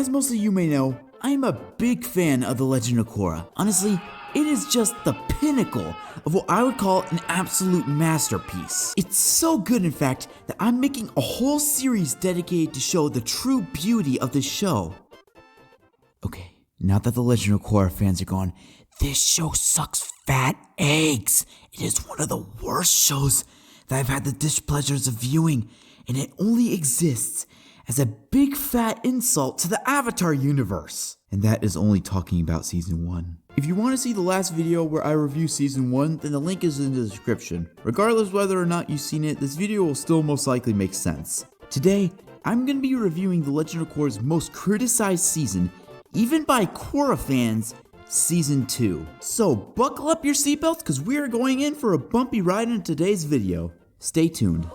As most of you may know, I am a big fan of The Legend of Korra. Honestly, it is just the pinnacle of what I would call an absolute masterpiece. It's so good, in fact, that I'm making a whole series dedicated to show the true beauty of this show. Okay, now that The Legend of Korra fans are gone, this show sucks fat eggs. It is one of the worst shows that I've had the displeasures of viewing, and it only exists as a big fat insult to the Avatar universe. And that is only talking about season 1. If you want to see the last video where I review season 1, then the link is in the description. Regardless whether or not you've seen it, this video will still most likely make sense. Today, I'm going to be reviewing The Legend of Korra's most criticized season, even by Korra fans, season 2. So buckle up your seatbelts because we are going in for a bumpy ride in today's video. Stay tuned.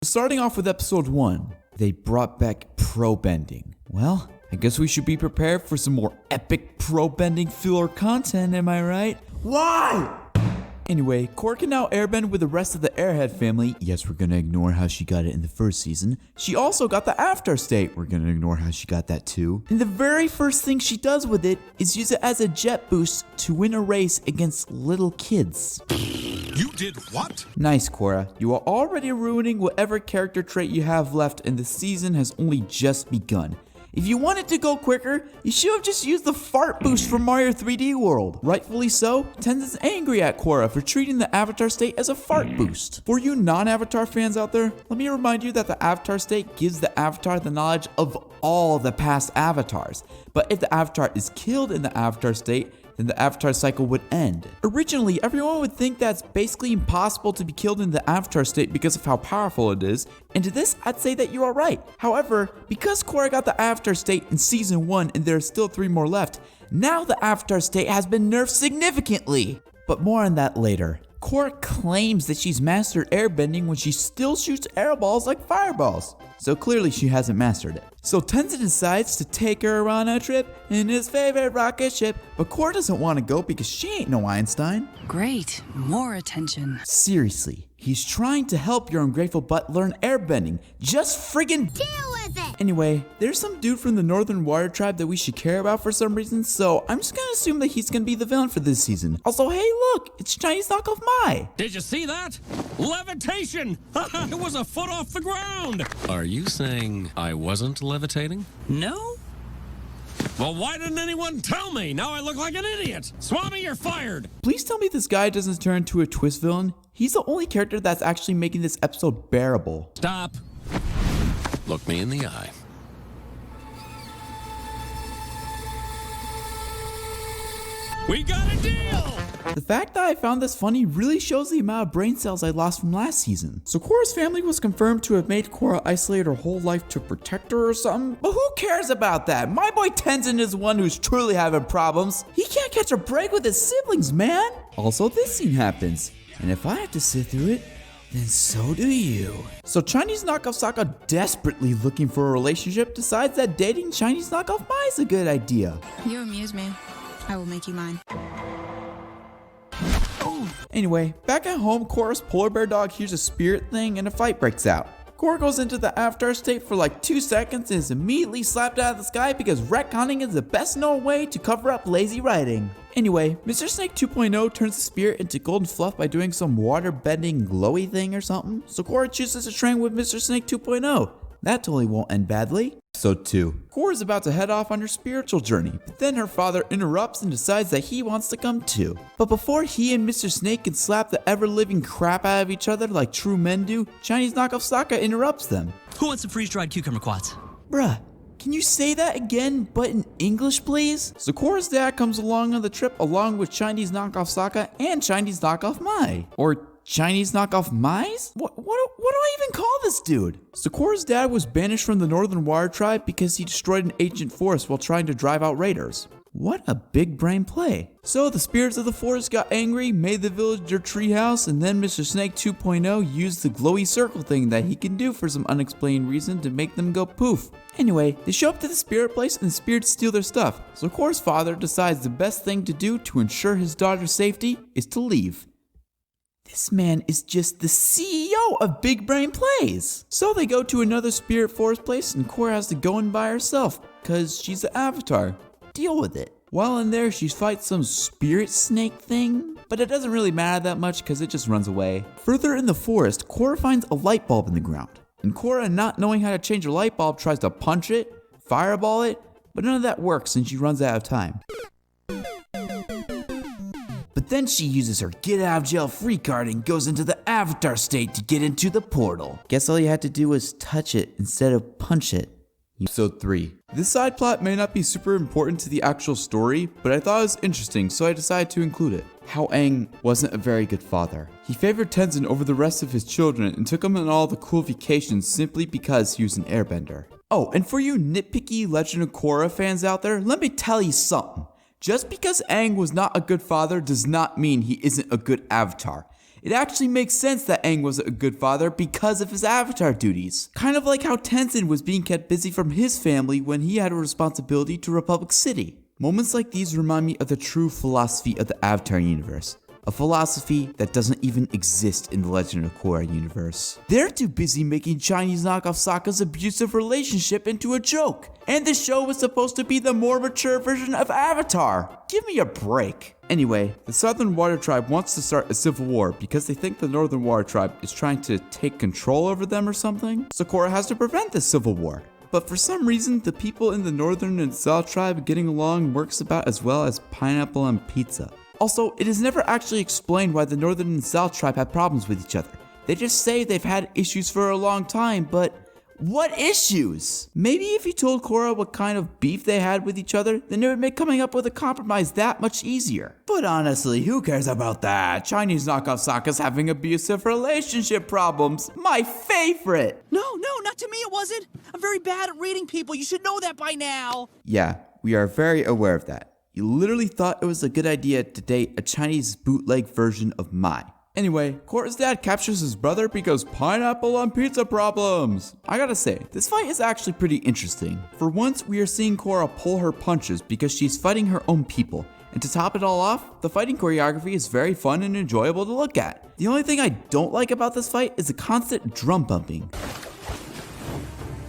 Starting off with episode 1, they brought back pro bending. Well, I guess we should be prepared for some more epic pro bending filler content, am I right? Why? Anyway, Korra can now airbend with the rest of the Airhead family. Yes, we're gonna ignore how she got it in the first season. She also got the After State. We're gonna ignore how she got that too. And the very first thing she does with it is use it as a jet boost to win a race against little kids. You did what? Nice, Korra. You are already ruining whatever character trait you have left, and the season has only just begun. If you wanted to go quicker, you should have just used the fart boost from Mario 3D World. Rightfully so, Tenzin's angry at Korra for treating the Avatar State as a fart boost. For you non-Avatar fans out there, let me remind you that the Avatar State gives the Avatar the knowledge of all the past Avatars. But if the Avatar is killed in the Avatar State, then the Avatar cycle would end. Originally, everyone would think that it's basically impossible to be killed in the Avatar State because of how powerful it is, and to this, I'd say that you are right. However, because Korra got the Avatar State in season 1 and there are still 3 more left, now the Avatar State has been nerfed significantly. But more on that later. Korra claims that she's mastered airbending when she still shoots airballs like fireballs. So clearly she hasn't mastered it. So Tenzin decides to take her on a trip in his favorite rocket ship, but Korra doesn't want to go because she ain't no Einstein. Great, more attention. Seriously, he's trying to help your ungrateful butt learn airbending. Just friggin' deal with it! Anyway, there's some dude from the Northern Water Tribe that we should care about for some reason, so I'm just gonna assume that he's gonna be the villain for this season. Also, hey look, it's Chinese knockoff Mai. Did you see that? Levitation! It was a foot off the ground! Are you saying I wasn't levitating? No? Well, why didn't anyone tell me? Now I look like an idiot! Swami, you're fired! Please tell me this guy doesn't turn into a twist villain. He's the only character that's actually making this episode bearable. Stop. Look me in the eye. We got a deal! The fact that I found this funny really shows the amount of brain cells I lost from last season. So Korra's family was confirmed to have made Korra isolate her whole life to protect her or something, but who cares about that? My boy Tenzin is the one who's truly having problems. He can't catch a break with his siblings, man. Also, this scene happens, and if I have to sit through it, then so do you. So Chinese knockoff Sokka, desperately looking for a relationship, decides that dating Chinese knockoff Mai is a good idea. You amuse me. I will make you mine. Anyway, back at home, Korra's polar bear dog hears a spirit thing and a fight breaks out. Korra goes into the Avatar State for like 2 seconds and is immediately slapped out of the sky because retconning is the best known way to cover up lazy writing. Anyway, Mr. Snake 2.0 turns the spirit into golden fluff by doing some water bending glowy thing or something, so Korra chooses to train with Mr. Snake 2.0. That totally won't end badly. Episode 2. Korra is about to head off on her spiritual journey, but then her father interrupts and decides that he wants to come too. But before he and Mr. Snake can slap the ever-living crap out of each other like true men do, Chinese knockoff Sokka interrupts them. Who wants some freeze-dried cucumber quads? Bruh, can you say that again, but in English, please? So Korra's dad comes along on the trip along with Chinese knockoff Sokka and Chinese knockoff Mai. Or Chinese knockoff Mais? What do I even call this dude? Korra's dad was banished from the Northern Water Tribe because he destroyed an ancient forest while trying to drive out raiders. What a big brain play. So the spirits of the forest got angry, made the village their treehouse, and then Mr. Snake 2.0 used the glowy circle thing that he can do for some unexplained reason to make them go poof. Anyway, they show up to the spirit place and the spirits steal their stuff. So Korra's father decides the best thing to do to ensure his daughter's safety is to leave. This man is just the CEO of Big Brain Plays. So they go to another spirit forest place and Korra has to go in by herself because she's the avatar. Deal with it. While in there, she fights some spirit snake thing, but it doesn't really matter that much because it just runs away. Further in the forest, Korra finds a light bulb in the ground. And Korra, not knowing how to change a light bulb, tries to punch it, fireball it, but none of that works and she runs out of time. But then she uses her get out of jail free card and goes into the avatar state to get into the portal. Guess all you had to do was touch it instead of punch it. Episode 3. This side plot may not be super important to the actual story, but I thought it was interesting, so I decided to include it. How Aang wasn't a very good father. He favored Tenzin over the rest of his children and took him on all the cool vacations simply because he was an airbender. Oh, and for you nitpicky Legend of Korra fans out there, let me tell you something. Just because Aang was not a good father does not mean he isn't a good avatar. It actually makes sense that Aang wasn't a good father because of his avatar duties. Kind of like how Tenzin was being kept busy from his family when he had a responsibility to Republic City. Moments like these remind me of the true philosophy of the Avatar universe. A philosophy that doesn't even exist in the Legend of Korra universe. They're too busy making Chinese knockoff Sokka's abusive relationship into a joke. And this show was supposed to be the more mature version of Avatar. Give me a break. Anyway, the Southern Water Tribe wants to start a civil war because they think the Northern Water Tribe is trying to take control over them or something. So Korra has to prevent this civil war. But for some reason, the people in the Northern and South Tribe getting along works about as well as pineapple on pizza. Also, it is never actually explained why the Northern and South Tribe have problems with each other. They just say they've had issues for a long time, but what issues? Maybe if you told Korra what kind of beef they had with each other, then it would make coming up with a compromise that much easier. But honestly, who cares about that? Chinese knockoff Sokka's having abusive relationship problems. My favorite! No, not to me it wasn't. I'm very bad at reading people. You should know that by now. Yeah, we are very aware of that. You literally thought it was a good idea to date a Chinese bootleg version of Mai. Anyway, Korra's dad captures his brother because pineapple on pizza problems. I gotta say, this fight is actually pretty interesting. For once, we are seeing Korra pull her punches because she's fighting her own people. And to top it all off, the fighting choreography is very fun and enjoyable to look at. The only thing I don't like about this fight is the constant drum bumping.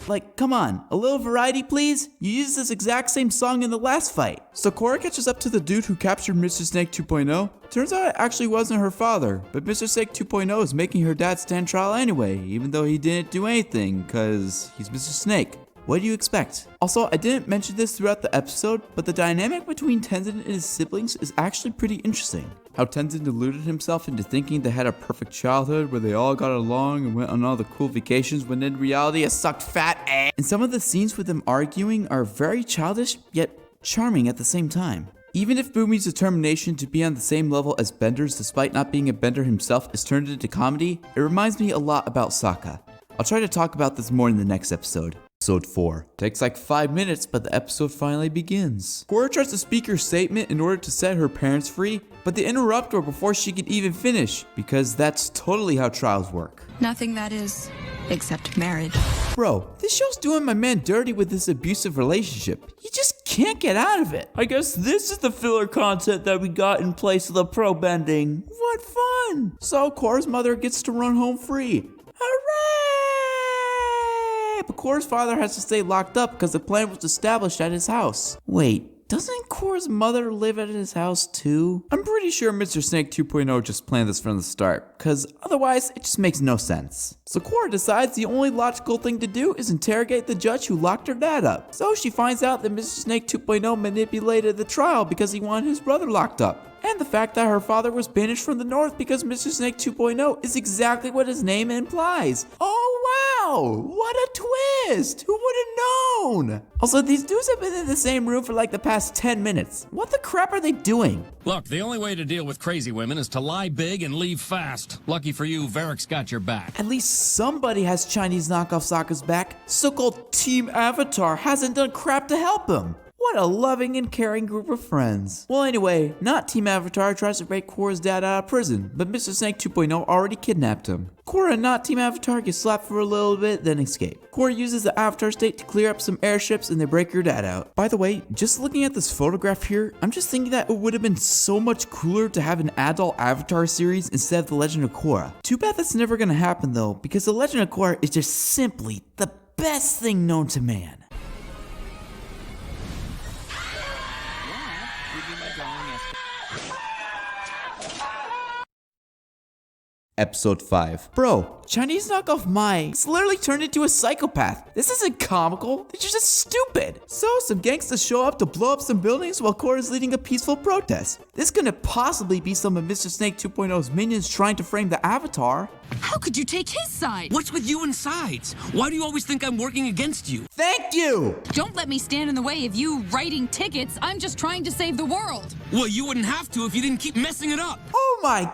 Like, come on, a little variety please? You used this exact same song in the last fight. So Korra catches up to the dude who captured Mr. Snake 2.0. Turns out it actually wasn't her father, but Mr. Snake 2.0 is making her dad stand trial anyway, even though he didn't do anything, cause he's Mr. Snake. What do you expect? Also, I didn't mention this throughout the episode, but the dynamic between Tenzin and his siblings is actually pretty interesting. How Tenzin deluded himself into thinking they had a perfect childhood where they all got along and went on all the cool vacations when in reality it sucked fat ass. And some of the scenes with them arguing are very childish, yet charming at the same time. Even if Bumi's determination to be on the same level as Benders despite not being a Bender himself is turned into comedy, it reminds me a lot about Sokka. I'll try to talk about this more in the next episode. Episode 4. Takes like 5 minutes, but the episode finally begins. Korra tries to speak her statement in order to set her parents free, but they interrupt her before she can even finish, because that's totally how trials work. Nothing that is, except marriage. Bro, this show's doing my man dirty with this abusive relationship. He just can't get out of it. I guess this is the filler content that we got in place of the pro bending. What fun! So Korra's mother gets to run home free. Hooray! But Korra's father has to stay locked up because the plan was established at his house. Wait, doesn't Korra's mother live at his house too? I'm pretty sure Mr. Snake 2.0 just planned this from the start, because otherwise it just makes no sense. So Korra decides the only logical thing to do is interrogate the judge who locked her dad up. So she finds out that Mr. Snake 2.0 manipulated the trial because he wanted his brother locked up. And the fact that her father was banished from the north because Mr. Snake 2.0 is exactly what his name implies. Oh wow! What a twist! Who would have known? Also, these dudes have been in the same room for like the past 10 minutes. What the crap are they doing? Look, the only way to deal with crazy women is to lie big and leave fast. Lucky for you, Varrick's got your back. At least somebody has Chinese knockoff Sokka's back. So-called Team Avatar hasn't done crap to help him. What a loving and caring group of friends. Well, anyway, not Team Avatar tries to break Korra's dad out of prison, but Mr. Snake 2.0 already kidnapped him. Korra and not Team Avatar get slapped for a little bit, then escape. Korra uses the Avatar state to clear up some airships and they break her dad out. By the way, just looking at this photograph here, I'm just thinking that it would have been so much cooler to have an adult Avatar series instead of The Legend of Korra. Too bad that's never gonna happen though, because The Legend of Korra is just simply the best thing known to man. Episode 5. Bro, Chinese knockoff Mai is literally turned into a psychopath. This isn't comical, it's just stupid. So, some gangsters show up to blow up some buildings while Korra is leading a peaceful protest. This couldn't possibly be some of Mr. Snake 2.0's minions trying to frame the Avatar. How could you take his side? What's with you and sides? Why do you always think I'm working against you? Thank you! Don't let me stand in the way of you writing tickets. I'm just trying to save the world. Well, you wouldn't have to if you didn't keep messing it up. Oh my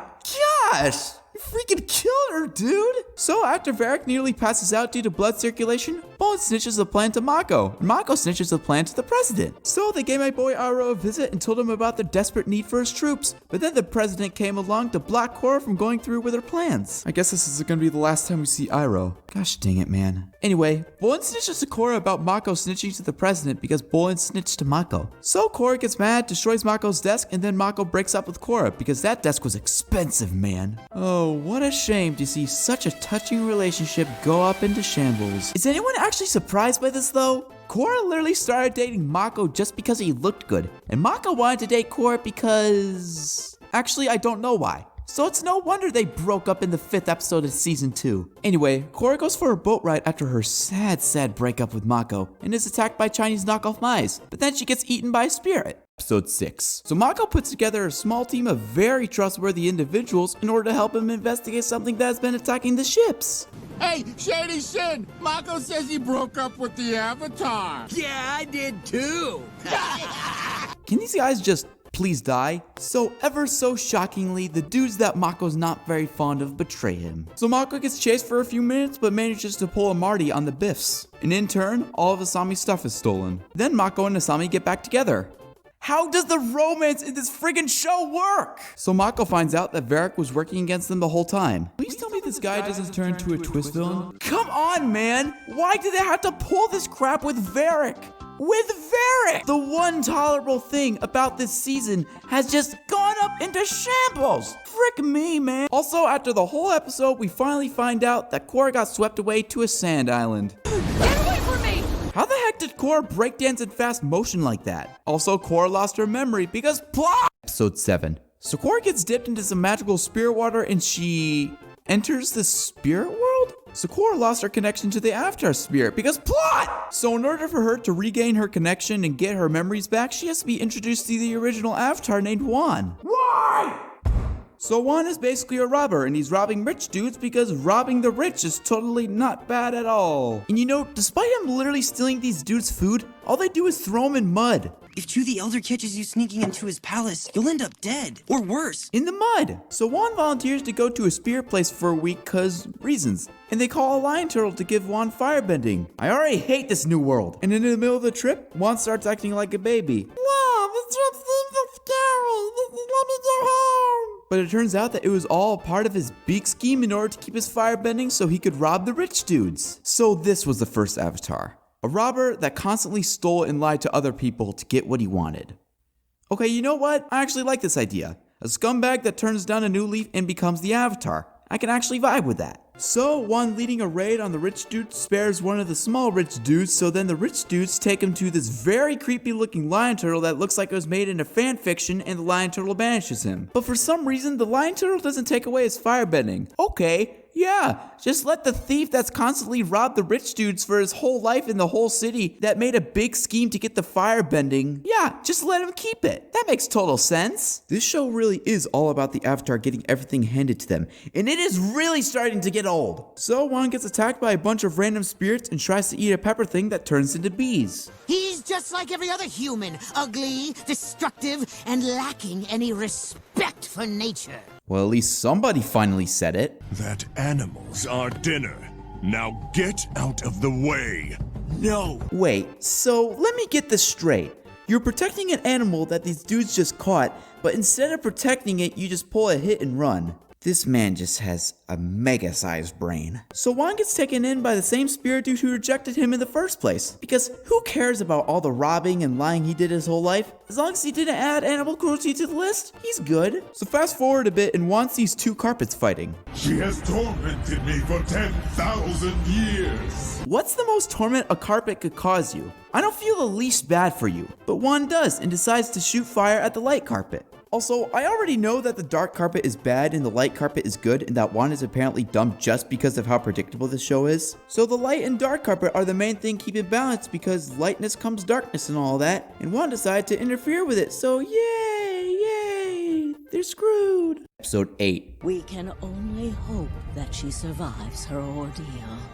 gosh! You freaking killed her, dude! So after Varrick nearly passes out due to blood circulation, Bone snitches the plan to Mako, and Mako snitches the plan to the president. So they gave my boy Iroh a visit and told him about their desperate need for his troops, but then the president came along to block Korra from going through with her plans. I guess this is gonna be the last time we see Iroh. Gosh dang it, man. Anyway, Bowen snitches to Korra about Mako snitching to the president because Bowen snitched to Mako. So Korra gets mad, destroys Mako's desk, and then Mako breaks up with Korra because that desk was expensive, man. Oh, what a shame to see such a touching relationship go up into shambles. Is anyone actually surprised by this though? Korra literally started dating Mako just because he looked good, and Mako wanted to date Korra because... Actually, I don't know why. So it's no wonder they broke up in the 5th episode of season 2. Anyway, Korra goes for a boat ride after her sad breakup with Mako and is attacked by Chinese knockoff mice, but then she gets eaten by a spirit. Episode 6. So Mako puts together a small team of very trustworthy individuals in order to help him investigate something that has been attacking the ships. Hey, Shady Shin! Mako says he broke up with the Avatar. Yeah, I did too. Can these guys just please die? So ever so shockingly, the dudes that Mako's not very fond of betray him. So Mako gets chased for a few minutes but manages to pull a Marty on the Biffs. And in turn, all of Asami's stuff is stolen. Then Mako and Asami get back together. How does the romance in this friggin' show work? So Mako finds out that Varrick was working against them the whole time. Please tell me this guy doesn't turn into a twist villain. Come on, man! Why did they have to pull this crap with Varrick? With Varrick! The one tolerable thing about this season has just gone up into shambles. Frick me, man. Also, after the whole episode, we finally find out that Korra got swept away to a sand island. Get away from me! How the heck did Korra breakdance in fast motion like that? Also, Korra lost her memory because plot! Episode 7. So Korra gets dipped into some magical spirit water and she enters the spirit world? So Korra lost her connection to the Avatar spirit because plot! So in order for her to regain her connection and get her memories back, she has to be introduced to the original Avatar named Wan. Why? So Wan is basically a robber and he's robbing rich dudes because robbing the rich is totally not bad at all. And you know, despite him literally stealing these dudes' food, all they do is throw him in mud. If Chu the Elder catches you sneaking into his palace, you'll end up dead. Or worse. In the mud. So Wan volunteers to go to a spirit place for a week cause reasons. And they call a lion turtle to give Wan firebending. I already hate this new world. And in the middle of the trip, Wan starts acting like a baby. Wow, this trip seems so scary. Let me go home. But it turns out that it was all part of his big scheme in order to keep his firebending so he could rob the rich dudes. So this was the first Avatar. A robber that constantly stole and lied to other people to get what he wanted. Okay, you know what? I actually like this idea. A scumbag that turns down a new leaf and becomes the Avatar. I can actually vibe with that. So, Wan leading a raid on the rich dude spares one of the small rich dudes, so then the rich dudes take him to this very creepy looking lion turtle that looks like it was made in a fan fiction and the lion turtle banishes him. But for some reason, the lion turtle doesn't take away his firebending. Okay. Yeah, just let the thief that's constantly robbed the rich dudes for his whole life in the whole city that made a big scheme to get the firebending. Yeah, just let him keep it. That makes total sense. This show really is all about the Avatar getting everything handed to them, and it is really starting to get old. So Wan gets attacked by a bunch of random spirits and tries to eat a pepper thing that turns into bees. He's just like every other human, ugly, destructive, and lacking any respect for nature. Well, at least somebody finally said it. That animal's our dinner. Now get out of the way. No. Wait, so let me get this straight. You're protecting an animal that these dudes just caught, but instead of protecting it, you just pull a hit and run. This man just has a mega-sized brain. So Juan gets taken in by the same spirit dude who rejected him in the first place. Because who cares about all the robbing and lying he did his whole life? As long as he didn't add animal cruelty to the list, he's good. So fast forward a bit and Juan sees two carpets fighting. She has tormented me for 10,000 years. What's the most torment a carpet could cause you? I don't feel the least bad for you, but Juan does and decides to shoot fire at the light carpet. Also, I already know that the dark carpet is bad and the light carpet is good, and that Juan is apparently dumb just because of how predictable this show is. So the light and dark carpet are the main thing keeping balance because lightness comes darkness and all that, and Juan decided to interfere with it, so yay, they're screwed. Episode 8. We can only hope that she survives her ordeal.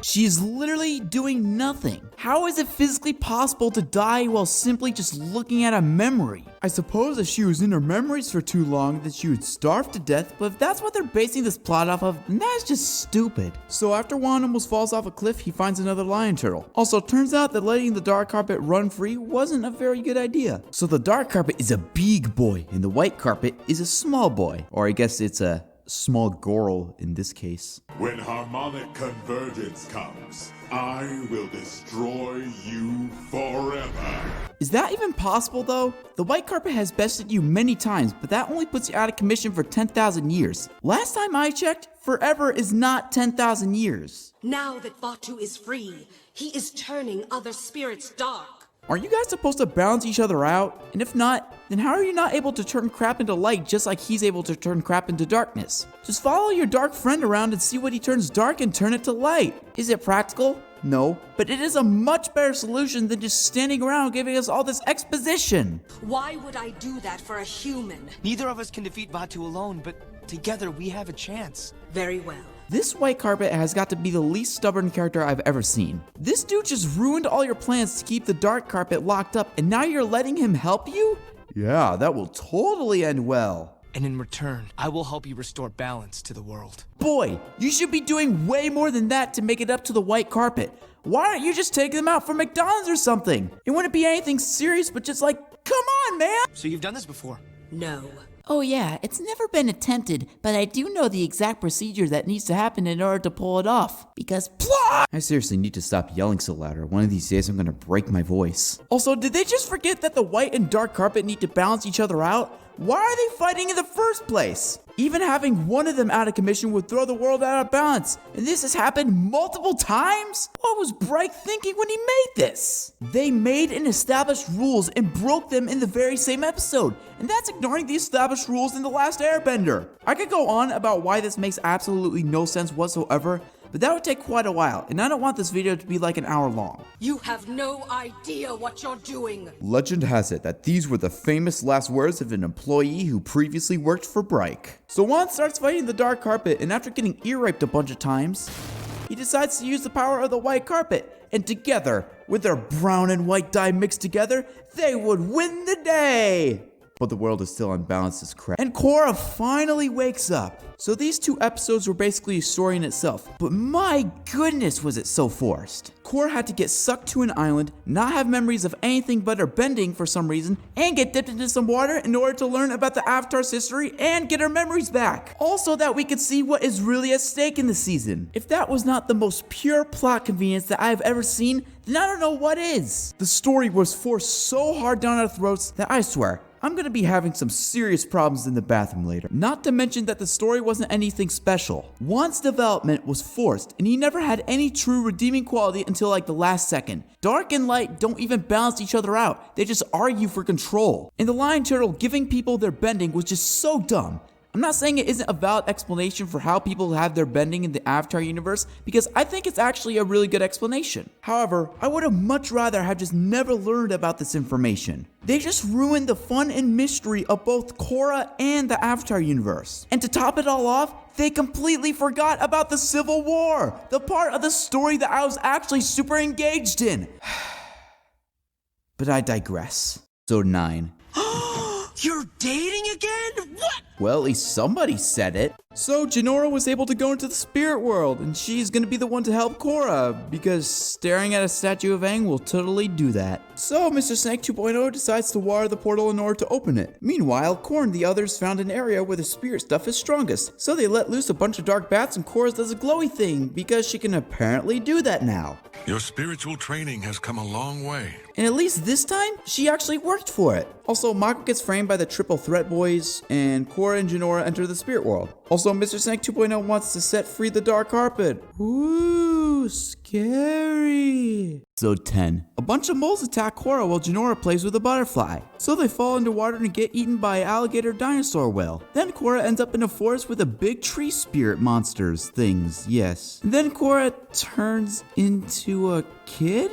She's literally doing nothing. How is it physically possible to die while simply just looking at a memory? I suppose if she was in her memories for too long, that she would starve to death, but if that's what they're basing this plot off of, then that's just stupid. So after Juan almost falls off a cliff, he finds another lion turtle. Also, turns out that letting the dark carpet run free wasn't a very good idea. So the dark carpet is a big boy, and the white carpet is a small boy. Or I guess it's a small girl in this case. When harmonic convergence comes, I will destroy you forever. Is that even possible though? The white carpet has bested you many times, but that only puts you out of commission for 10,000 years. Last time I checked, forever is not 10,000 years. Now that Batu is free, he is turning other spirits dark. Aren't you guys supposed to balance each other out? And if not, then how are you not able to turn crap into light just like he's able to turn crap into darkness? Just follow your dark friend around and see what he turns dark and turn it to light. Is it practical? No, but it is a much better solution than just standing around giving us all this exposition. Why would I do that for a human? Neither of us can defeat Batu alone, but together we have a chance. Very well. This white carpet has got to be the least stubborn character I've ever seen. This dude just ruined all your plans to keep the dark carpet locked up, and now you're letting him help you? Yeah, that will totally end well. And in return, I will help you restore balance to the world. Boy, you should be doing way more than that to make it up to the white carpet. Why aren't you just taking them out for McDonald's or something? It wouldn't be anything serious, but just like, come on, man! So you've done this before? No. Oh yeah, it's never been attempted, but I do know the exact procedure that needs to happen in order to pull it off. Because plot! I seriously need to stop yelling so loud, or one of these days I'm gonna break my voice. Also, did they just forget that the white and dark carpet need to balance each other out? Why are they fighting in the first place? Even having one of them out of commission would throw the world out of balance, and this has happened multiple times? What was Bright thinking when he made this? They made and established rules and broke them in the very same episode, and that's ignoring the established rules in The Last Airbender. I could go on about why this makes absolutely no sense whatsoever, but that would take quite a while, and I don't want this video to be like an hour long. You have no idea what you're doing. Legend has it that these were the famous last words of an employee who previously worked for Bright. So Juan starts fighting the dark carpet, and after getting ear raped a bunch of times, he decides to use the power of the white carpet, and together, with their brown and white dye mixed together, they would win the day! But the world is still unbalanced as crap. And Korra finally wakes up. So these two episodes were basically a story in itself, but my goodness was it so forced. Korra had to get sucked to an island, not have memories of anything but her bending for some reason, and get dipped into some water in order to learn about the Avatar's history and get her memories back. Also that we could see what is really at stake in the season. If that was not the most pure plot convenience that I have ever seen, then I don't know what is. The story was forced so hard down our throats that I swear, I'm gonna be having some serious problems in the bathroom later. Not to mention that the story wasn't anything special. Juan's development was forced, and he never had any true redeeming quality until like the last second. Dark and light don't even balance each other out. They just argue for control. And the lion turtle giving people their bending was just so dumb. I'm not saying it isn't a valid explanation for how people have their bending in the Avatar universe, because I think it's actually a really good explanation. However, I would have much rather have just never learned about this information. They just ruined the fun and mystery of both Korra and the Avatar universe. And to top it all off, they completely forgot about the Civil War, the part of the story that I was actually super engaged in. But I digress. Episode 9. You're dating again? What? Well, at least somebody said it. So Jinora was able to go into the spirit world, and she's gonna be the one to help Korra, because staring at a statue of Aang will totally do that. So Mr. Snake 2.0 decides to water the portal in order to open it. Meanwhile, Korra and the others found an area where the spirit stuff is strongest, so they let loose a bunch of dark bats, and Korra does a glowy thing, because she can apparently do that now. Your spiritual training has come a long way. And at least this time, she actually worked for it. Also, Mako gets framed by the Triple Threat Boys, and Korra and Jinora enter the spirit world. Also, Mr. Snake 2.0 wants to set free the dark carpet. Ooh, scary. Episode 10. A bunch of moles attack Korra while Jinora plays with a butterfly. So they fall underwater and get eaten by an alligator dinosaur whale. Then Korra ends up in a forest with a big tree spirit monsters things, yes. And then Korra turns into a kid?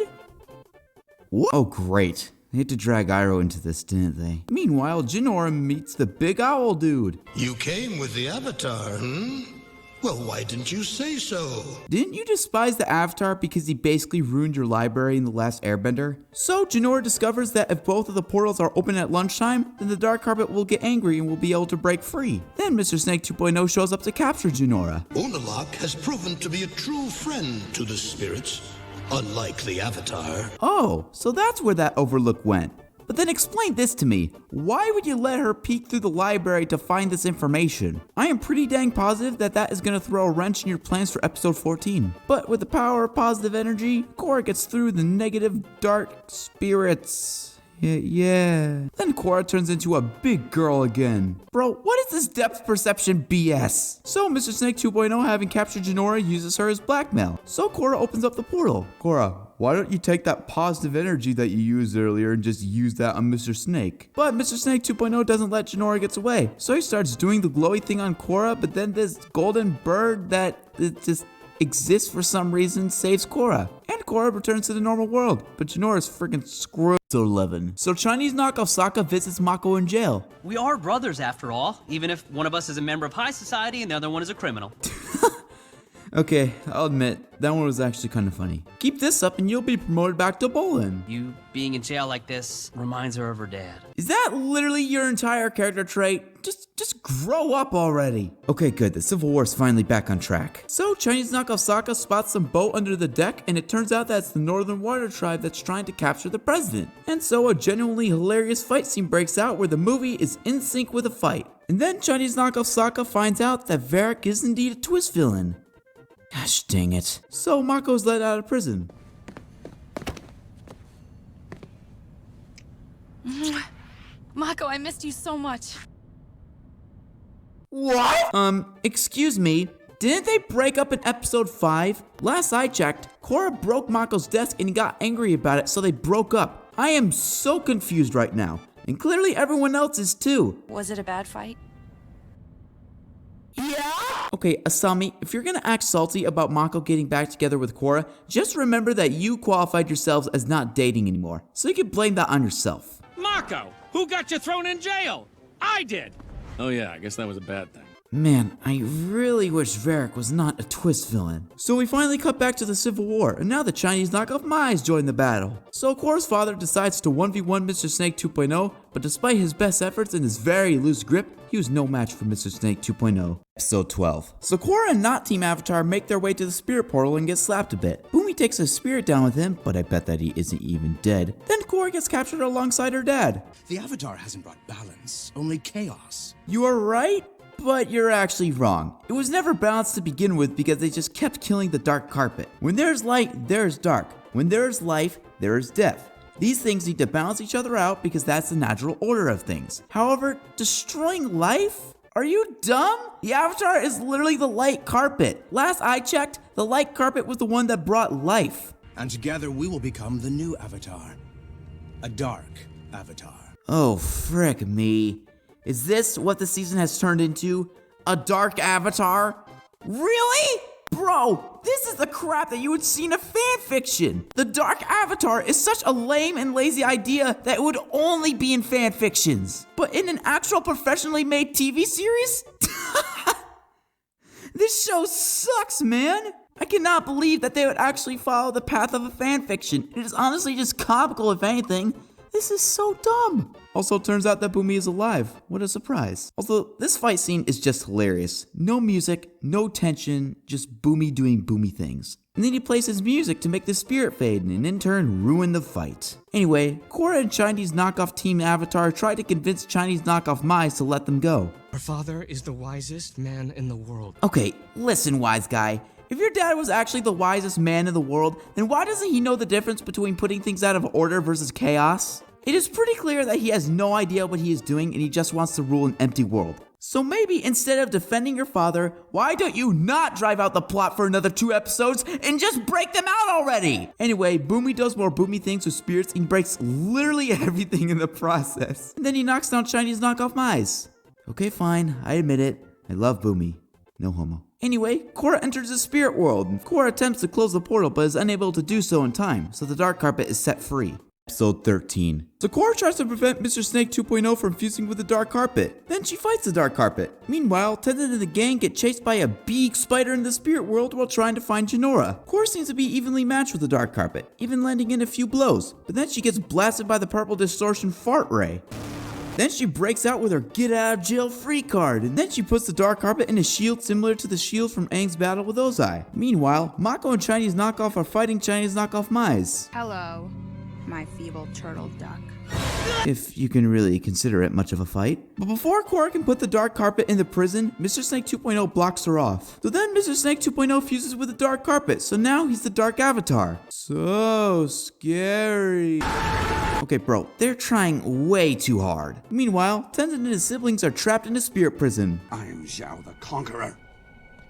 What? Oh, great. They had to drag Iroh into this, didn't they? Meanwhile, Jinora meets the big owl dude. You came with the Avatar, hmm? Well, why didn't you say so? Didn't you despise the Avatar because he basically ruined your library in The Last Airbender? So Jinora discovers that if both of the portals are open at lunchtime, then the dark carpet will get angry and will be able to break free. Then Mr. Snake 2.0 shows up to capture Jinora. Unalaq has proven to be a true friend to the spirits. Unlike the Avatar. Oh, so that's where that overlook went. But then explain this to me. Why would you let her peek through the library to find this information? I am pretty dang positive that that is going to throw a wrench in your plans for episode 14. But with the power of positive energy, Korra gets through the negative dark spirits. Yeah. Then Korra turns into a big girl again. Bro, what is this depth perception BS? So Mr. Snake 2.0, having captured Jinora, uses her as blackmail. So Korra opens up the portal. Korra, why don't you take that positive energy that you used earlier and just use that on Mr. Snake? But Mr. Snake 2.0 doesn't let Jinora get away. So he starts doing the glowy thing on Korra, but then this golden bird that just exists for some reason saves Korra. And Korra returns to the normal world, but Jinora's freaking screwed. So 11. So Chinese knockoff Sokka visits Mako in jail. We are brothers after all, even if one of us is a member of high society and the other one is a criminal. Okay, I'll admit, that one was actually kind of funny. Keep this up and you'll be promoted back to Bolin. You being in jail like this reminds her of her dad. Is that literally your entire character trait? Just grow up already. Okay, good. The Civil War is finally back on track. So Chinese knockoff Sokka spots some boat under the deck, and it turns out that it's the Northern Water Tribe that's trying to capture the president. And so a genuinely hilarious fight scene breaks out where the movie is in sync with the fight. And then Chinese knockoff Sokka finds out that Varrick is indeed a twist villain. Gosh dang it. So Mako's let out of prison. Mako, I missed you so much. What? Excuse me. Didn't they break up in episode 5? Last I checked, Korra broke Mako's desk and he got angry about it, so they broke up. I am so confused right now. And clearly everyone else is too. Was it a bad fight? Yeah. Okay, Asami, if you're gonna act salty about Mako getting back together with Korra, just remember that you qualified yourselves as not dating anymore. So you can blame that on yourself. Mako, who got you thrown in jail? I did. Oh yeah, I guess that was a bad thing. Man, I really wish Varrick was not a twist villain. So we finally cut back to the Civil War, and now the Chinese knockoff Mai's join the battle. So Korra's father decides to 1v1 Mr. Snake 2.0, but despite his best efforts and his very loose grip, he was no match for Mr. Snake 2.0. Episode 12. So Korra and not Team Avatar make their way to the spirit portal and get slapped a bit. Boomy takes his spirit down with him, but I bet that he isn't even dead. Then Korra gets captured alongside her dad. The Avatar hasn't brought balance, only chaos. You are right, but you're actually wrong. It was never balanced to begin with because they just kept killing the dark carpet. When there's light, there's dark. When there's life, there is death. These things need to balance each other out because that's the natural order of things. However, destroying life? Are you dumb? The Avatar is literally the light carpet. Last I checked, the light carpet was the one that brought life. And together we will become the new Avatar. A dark Avatar. Oh, frick me. Is this what the season has turned into? A dark Avatar? Really? Bro, this is the crap that you would see in a fan fiction. The dark Avatar is such a lame and lazy idea that it would only be in fan fictions. But in an actual professionally made TV series? This show sucks, man. I cannot believe that they would actually follow the path of a fan fiction. It is honestly just comical if anything. This is so dumb. Also, turns out that Boomy is alive. What a surprise. Also, this fight scene is just hilarious. No music, no tension, just Boomy doing Boomy things. And then he plays his music to make the spirit fade and in turn ruin the fight. Anyway, Korra and Chinese knockoff Team Avatar try to convince Chinese knockoff Mize to let them go. Her father is the wisest man in the world. Okay, listen, wise guy. If your dad was actually the wisest man in the world, then why doesn't he know the difference between putting things out of order versus chaos? It is pretty clear that he has no idea what he is doing and he just wants to rule an empty world. So maybe instead of defending your father, why don't you not drive out the plot for another 2 episodes and just break them out already? Anyway, Boomy does more Boomy things with spirits and breaks literally everything in the process. And then he knocks down Chinese knockoff Mize. Okay, fine, I admit it. I love Boomy. No homo. Anyway, Korra enters the spirit world, and Korra attempts to close the portal but is unable to do so in time, so the dark carpet is set free. Episode 13. So Korra tries to prevent Mr. Snake 2.0 from fusing with the dark carpet. Then she fights the dark carpet. Meanwhile, Tenzin and the gang get chased by a big spider in the spirit world while trying to find Jinora. Korra seems to be evenly matched with the dark carpet, even landing in a few blows, but then she gets blasted by the purple distortion fart ray. Then she breaks out with her get out of jail free card, and then she puts the dark carpet in a shield similar to the shield from Aang's battle with Ozai. Meanwhile, Mako and Chinese knockoff are fighting Chinese knockoff Mize. Hello, my feeble turtle duck. If you can really consider it much of a fight. But before Korra can put the dark carpet in the prison, Mr. Snake 2.0 blocks her off. So then Mr. Snake 2.0 fuses with the dark carpet, so now he's the dark avatar. So scary. Okay, bro, they're trying way too hard. Meanwhile, Tenzin and his siblings are trapped in a spirit prison. I am Zhao the Conqueror.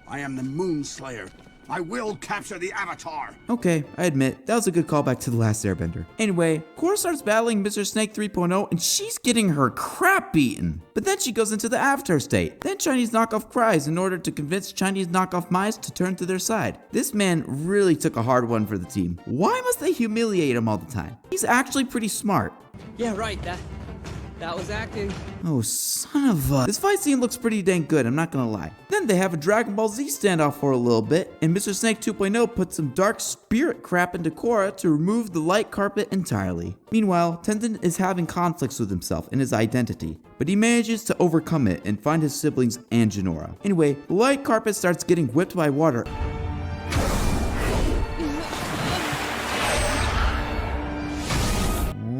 I am the Moon Slayer. I will capture the Avatar! Okay, I admit, that was a good callback to the last Airbender. Anyway, Korra starts battling Mr. Snake 3.0 and she's getting her crap beaten. But then she goes into the Avatar state. Then Chinese knockoff cries in order to convince Chinese knockoff Mize to turn to their side. This man really took a hard one for the team. Why must they humiliate him all the time? He's actually pretty smart. Yeah, right, that was acting. Oh, son of a... This fight scene looks pretty dang good, I'm not gonna lie. Then they have a Dragon Ball Z standoff for a little bit, and Mr. Snake 2.0 puts some dark spirit crap into Korra to remove the light carpet entirely. Meanwhile, Tenzin is having conflicts with himself and his identity, but he manages to overcome it and find his siblings and Jinora. Anyway, the light carpet starts getting whipped by water.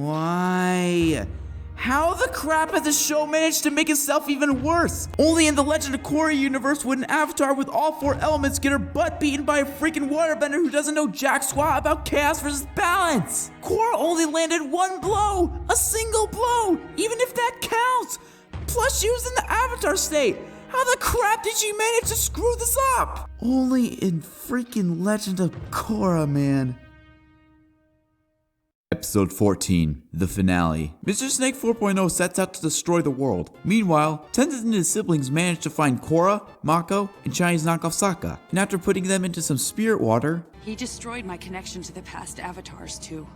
Why? How the crap has the show managed to make itself even worse? Only in the Legend of Korra universe would an avatar with all 4 elements get her butt beaten by a freaking waterbender who doesn't know jack squat about chaos versus balance. Korra only landed 1 blow, a single blow, even if that counts. Plus she was in the avatar state. How the crap did she manage to screw this up? Only in freaking Legend of Korra, man. Episode 14, the finale. Mr. Snake 4.0 sets out to destroy the world. Meanwhile, Tenzin and his siblings manage to find Korra, Mako, and Chinese knockoff Sokka. And after putting them into some spirit water... He destroyed my connection to the past avatars too.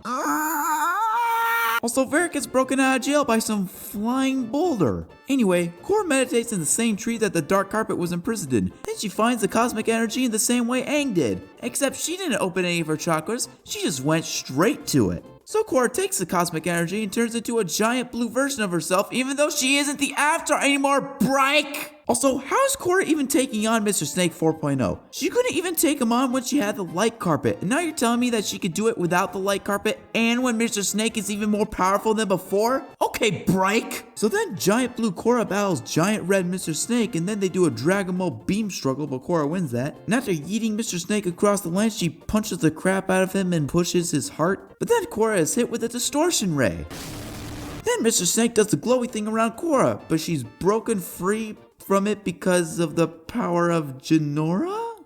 Also, Varrick gets broken out of jail by some flying boulder. Anyway, Korra meditates in the same tree that the dark carpet was imprisoned in. Then she finds the cosmic energy in the same way Aang did. Except she didn't open any of her chakras, she just went straight to it. So Korra takes the cosmic energy and turns into a giant blue version of herself, even though she isn't the Avatar anymore, Break! Also, how is Korra even taking on Mr. Snake 4.0? She couldn't even take him on when she had the light carpet, and now you're telling me that she could do it without the light carpet and when Mr. Snake is even more powerful than before? Okay, Break! So then giant blue Korra battles giant red Mr. Snake, and then they do a Dragon Ball beam struggle, but Korra wins that. And after yeeting Mr. Snake across the land, she punches the crap out of him and pushes his heart. But then Korra is hit with a distortion ray. Then Mr. Snake does the glowy thing around Korra, but she's broken free from it because of the power of Jinora?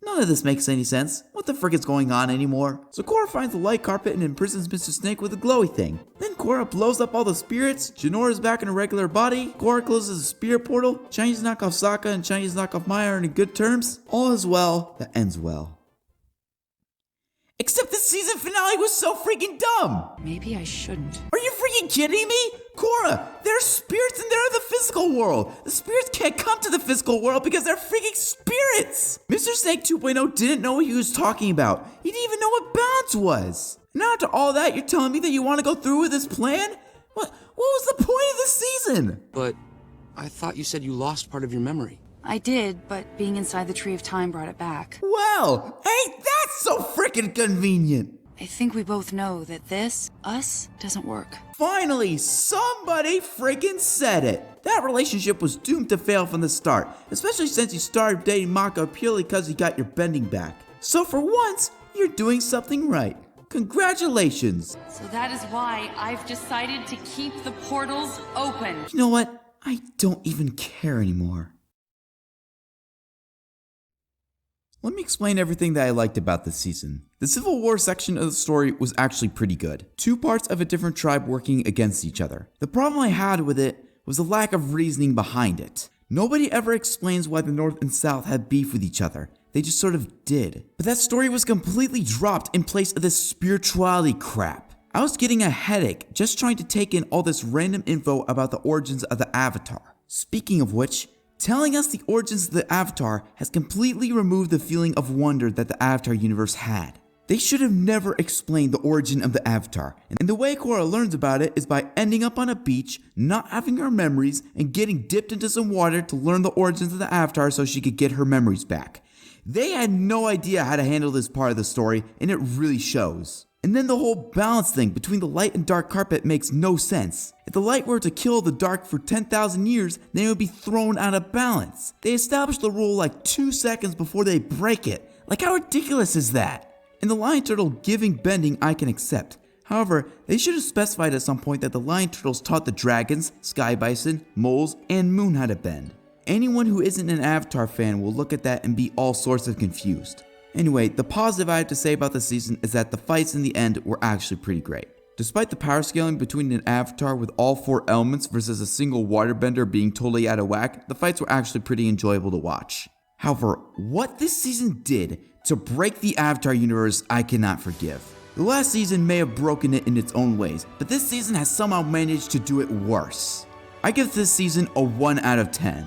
None of this makes any sense. What the frick is going on anymore? So Korra finds the light carpet and imprisons Mr. Snake with a glowy thing. Then Korra blows up all the spirits, Jinora's back in her regular body, Korra closes the spirit portal, Chinese knockoff Sokka and Chinese knockoff Maya are in good terms. All is well that ends well. Except the season finale was so freaking dumb! Maybe I shouldn't. Are you freaking kidding me? Korra, there's spirits and they're in the physical world. The spirits can't come to the physical world because they're freaking spirits! Mr. Snake 2.0 didn't know what he was talking about. He didn't even know what balance was. Now after all that, you're telling me that you want to go through with this plan? What was the point of this season? But I thought you said you lost part of your memory. I did, but being inside the Tree of Time brought it back. Well, ain't that so freaking convenient? I think we both know that us, doesn't work. Finally, somebody freaking said it. That relationship was doomed to fail from the start, especially since you started dating Mako purely because you got your bending back. So for once, you're doing something right. Congratulations. So that is why I've decided to keep the portals open. You know what? I don't even care anymore. Let me explain everything that I liked about this season. The Civil War section of the story was actually pretty good. Two parts of a different tribe working against each other. The problem I had with it was the lack of reasoning behind it. Nobody ever explains why the North and South had beef with each other. They just sort of did. But that story was completely dropped in place of this spirituality crap. I was getting a headache just trying to take in all this random info about the origins of the Avatar. Speaking of which, telling us the origins of the Avatar has completely removed the feeling of wonder that the Avatar universe had. They should have never explained the origin of the Avatar, and the way Korra learns about it is by ending up on a beach, not having her memories, and getting dipped into some water to learn the origins of the Avatar so she could get her memories back. They had no idea how to handle this part of the story, and it really shows. And then the whole balance thing between the light and dark carpet makes no sense. If the light were to kill the dark for 10,000 years, then it would be thrown out of balance. They established the rule like 2 seconds before they break it. Like, how ridiculous is that? And the lion turtle giving bending I can accept. However, they should have specified at some point that the lion turtles taught the dragons, sky bison, moles, and moon how to bend. Anyone who isn't an Avatar fan will look at that and be all sorts of confused. Anyway, the positive I have to say about the season is that the fights in the end were actually pretty great. Despite the power scaling between an Avatar with all 4 elements versus a single waterbender being totally out of whack, the fights were actually pretty enjoyable to watch. However, what this season did to break the Avatar universe, I cannot forgive. The last season may have broken it in its own ways, but this season has somehow managed to do it worse. I give this season a 1 out of 10.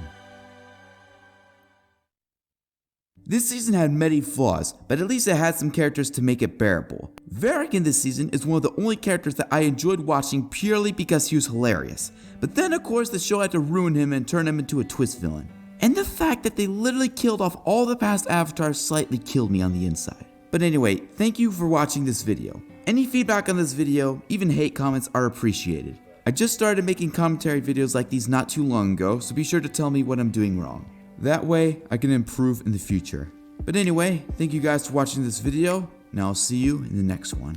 This season had many flaws, but at least it had some characters to make it bearable. Varrick in this season is one of the only characters that I enjoyed watching purely because he was hilarious. But then of course the show had to ruin him and turn him into a twist villain. And the fact that they literally killed off all the past Avatars slightly killed me on the inside. But anyway, thank you for watching this video. Any feedback on this video, even hate comments, are appreciated. I just started making commentary videos like these not too long ago, so be sure to tell me what I'm doing wrong. That way, I can improve in the future. But anyway, thank you guys for watching this video, and I'll see you in the next one.